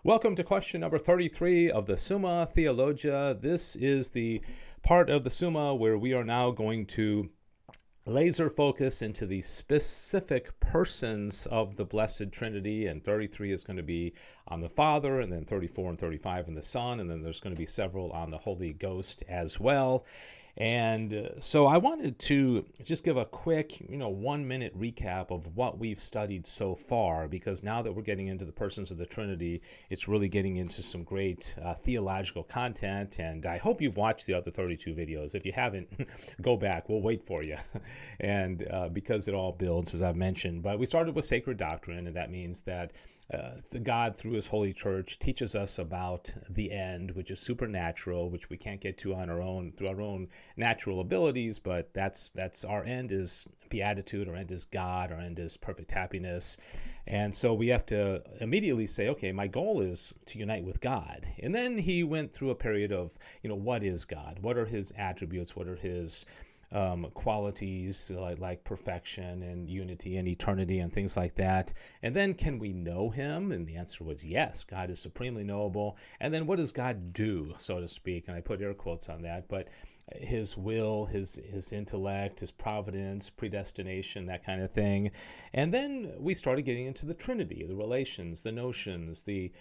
Welcome to question number 33 of the Summa Theologica. This is the part of the Summa where we are now going to laser focus into the specific persons of the Blessed Trinity, and 33 is going to be on the Father, and then 34 and 35 on the Son, and then there's going to be several on the Holy Ghost as well. And so I wanted to just give a quick, 1 minute recap of what we've studied so far, because now that we're getting into the persons of the Trinity, it's really getting into some great theological content. And I hope you've watched the other 32 videos. If you haven't, go back. We'll wait for you. And because it all builds, as I've mentioned. But we started with sacred doctrine, and that means that the God, through his holy church, teaches us about the end, which is supernatural, which we can't get to on our own through our own natural abilities, but that's our end is beatitude, our end is God, our end is perfect happiness. And so we have to immediately say, okay, my goal is to unite with God. And then he went through a period of, what is God? What are his attributes? What are his qualities like perfection and unity and eternity and things like that? And then, can we know him? And the answer was yes, God is supremely knowable. And then what does God do, so to speak? And I put air quotes on that, but his will, his intellect, his providence, predestination, that kind of thing. And then we started getting into the Trinity, the relations, the notions, the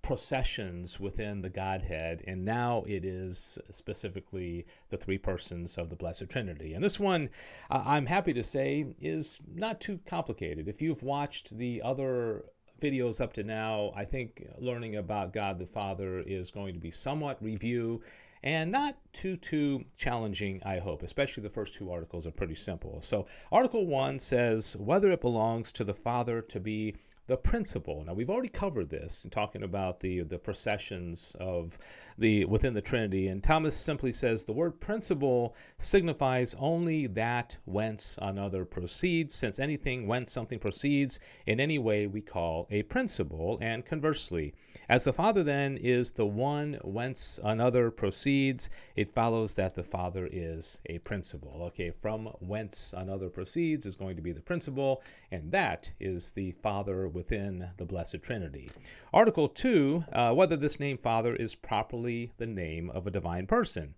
processions within the Godhead, and now it is specifically the three persons of the Blessed Trinity. And this one, I'm happy to say, is not too complicated. If you've watched the other videos up to now, I think learning about God the Father is going to be somewhat review and not too challenging, I hope. Especially the first two articles are pretty simple. So Article 1 says whether it belongs to the Father to be the principle. Now, we've already covered this in talking about the processions of within the Trinity, and Thomas simply says the word principle signifies only that whence another proceeds, since anything whence something proceeds in any way we call a principle, and conversely. As the Father then is the one whence another proceeds, it follows that the Father is a principle. Okay, from whence another proceeds is going to be the principle, and that is the Father within the Blessed Trinity. Article 2, whether this name Father is properly the name of a divine person.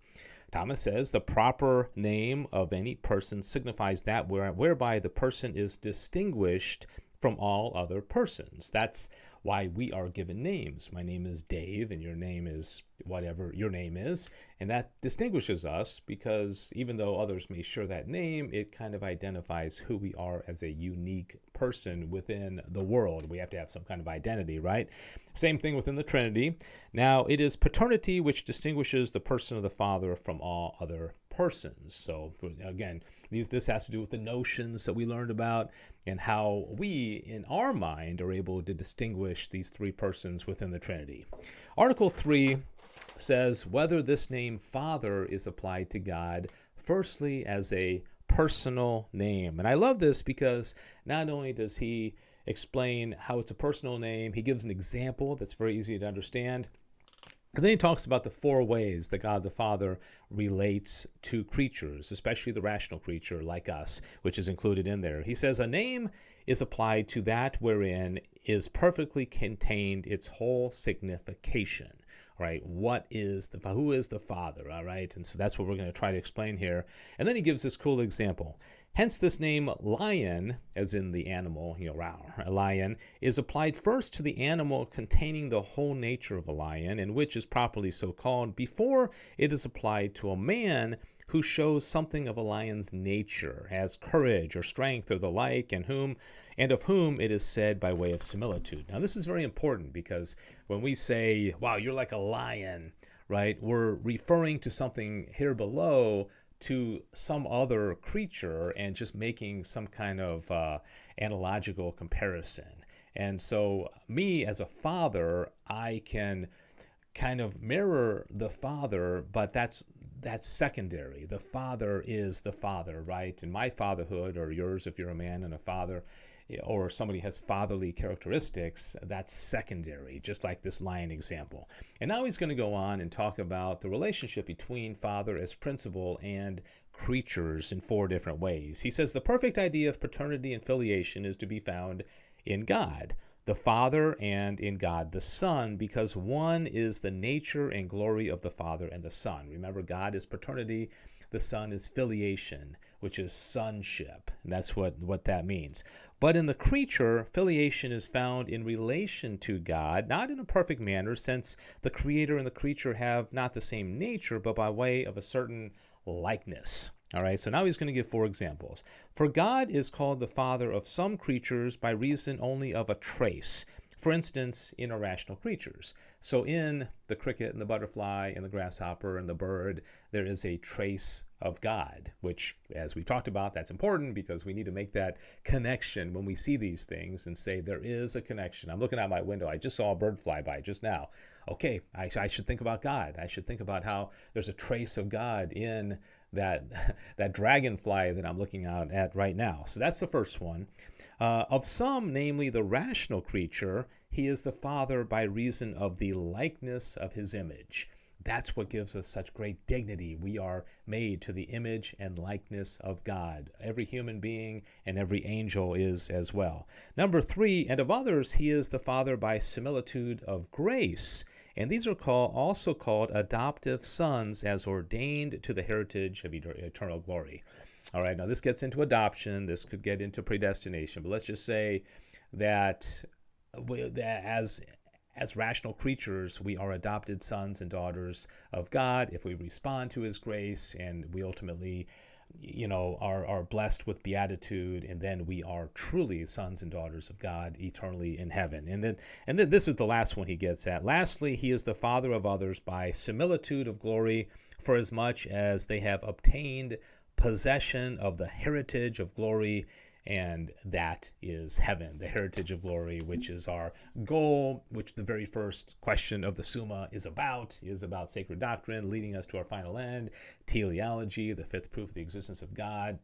Thomas says the proper name of any person signifies that whereby the person is distinguished from all other persons. That's why we are given names. My name is Dave, and your name is whatever your name is. And that distinguishes us because even though others may share that name, it kind of identifies who we are as a unique person within the world. We have to have some kind of identity, right? Same thing within the Trinity. Now, it is paternity which distinguishes the person of the Father from all other persons. So again, this has to do with the notions that we learned about and how we, in our mind, are able to distinguish these three persons within the Trinity. Article 3 says whether this name Father is applied to God, firstly as a personal name. And I love this because not only does he explain how it's a personal name, he gives an example that's very easy to understand. And then he talks about the four ways that God the Father relates to creatures, especially the rational creature like us, which is included in there. He says a name is applied to that wherein is perfectly contained its whole signification. Right? Who is the Father? All right. And so that's what we're going to try to explain here. And then he gives this cool example. Hence this name lion, as in the animal, a lion, is applied first to the animal containing the whole nature of a lion, and which is properly so called, before it is applied to a man who shows something of a lion's nature, as courage or strength or the like, and of whom it is said by way of similitude. Now, this is very important because when we say, wow, you're like a lion, right, we're referring to something here below to some other creature and just making some kind of analogical comparison. And so me as a father, I can kind of mirror the Father, but that's secondary. The Father is the Father, right? And my fatherhood, or yours if you're a man and a father, or somebody has fatherly characteristics, that's secondary, just like this lion example. And now he's going to go on and talk about the relationship between Father as principle and creatures in four different ways. He says the perfect idea of paternity and filiation is to be found in God. the Father and in God the Son, because one is the nature and glory of the Father and the Son. Remember, God is paternity, the Son is filiation, which is sonship, and that's what that means. But in the creature, filiation is found in relation to God, not in a perfect manner, since the Creator and the creature have not the same nature, but by way of a certain likeness. All right, so now he's going to give 4 examples. For God is called the Father of some creatures by reason only of a trace. For instance, in irrational creatures. So in the cricket and the butterfly and the grasshopper and the bird, there is a trace of God, which, as we talked about, that's important because we need to make that connection when we see these things and say there is a connection. I'm looking out my window. I just saw a bird fly by just now. Okay, I should think about God. I should think about how there's a trace of God in that dragonfly that I'm looking out at right now. So that's the first one. Of some, namely the rational creature, he is the Father by reason of the likeness of his image. That's what gives us such great dignity. We are made to the image and likeness of God. Every human being and every angel is as well. Number 3, and of others, he is the Father by similitude of grace. And these are also called adoptive sons, as ordained to the heritage of eternal glory. All right, now this gets into adoption. This could get into predestination. But let's just say that as rational creatures, we are adopted sons and daughters of God if we respond to his grace, and we ultimately are blessed with beatitude, and then we are truly sons and daughters of God eternally in heaven. And then this is the last one he gets at. Lastly, he is the Father of others by similitude of glory, for as much as they have obtained possession of the heritage of glory, and that is heaven, the heritage of glory, which is our goal, which the very first question of the Summa is about sacred doctrine, leading us to our final end, teleology, the 5th proof of the existence of God,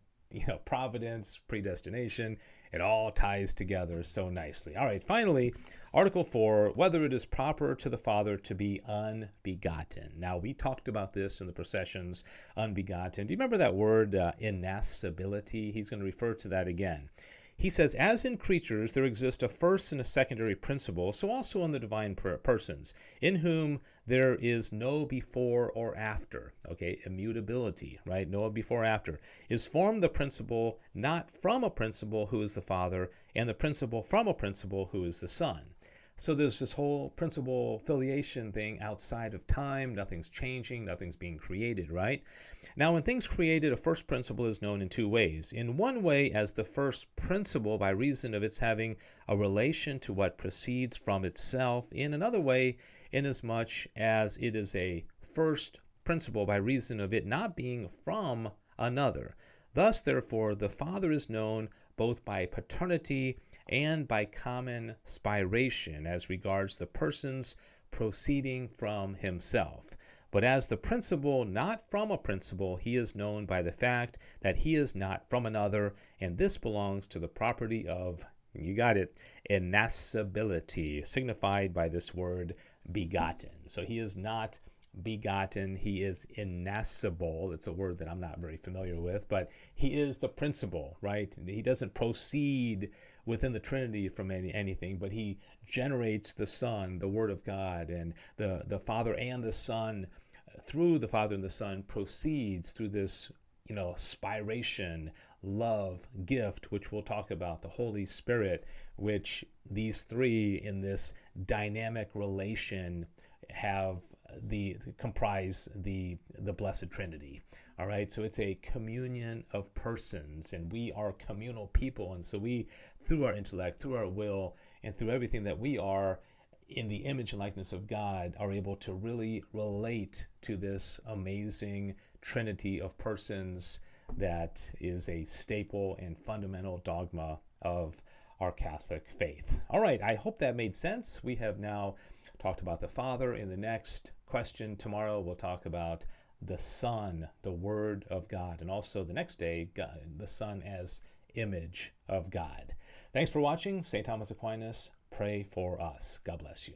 providence, predestination. It all ties together so nicely. All right, finally, Article 4, whether it is proper to the Father to be unbegotten. Now, we talked about this in the processions, unbegotten. Do you remember that word, innascibility? He's going to refer to that again. He says, as in creatures there exists a first and a secondary principle, so also in the divine persons, in whom there is no before or after. Okay, immutability, right? No before or after. Is formed the principle not from a principle who is the Father, and the principle from a principle who is the Son. So there's this whole principle filiation thing outside of time. Nothing's changing. Nothing's being created, right? Now, when things created, a first principle is known in 2 ways. In one way, as the first principle by reason of its having a relation to what proceeds from itself. In another way, inasmuch as it is a first principle by reason of it not being from another. Thus, therefore, the Father is known both by paternity and by common spiration as regards the persons proceeding from himself. But as the principle not from a principle, he is known by the fact that he is not from another, and this belongs to the property of, you got it, innascibility, signified by this word begotten. So he is not begotten, he is innascible. It's a word that I'm not very familiar with, but he is the principle, right? He doesn't proceed within the Trinity from anything, but he generates the Son, the Word of God, and the Father and the Son, through the Father and the Son, proceeds through this, spiration, love, gift, which we'll talk about, the Holy Spirit, which these 3 in this dynamic relation comprise the Blessed Trinity. All right, so it's a communion of persons, and we are communal people, and so we, through our intellect, through our will, and through everything that we are in the image and likeness of God, are able to really relate to this amazing Trinity of persons that is a staple and fundamental dogma of our Catholic faith. All right, I hope that made sense. We have now talked about the Father. In the next question tomorrow, we'll talk about the Son, the Word of God, and also the next day, God, the Son as image of God. Thanks for watching. St. Thomas Aquinas, pray for us. God bless you.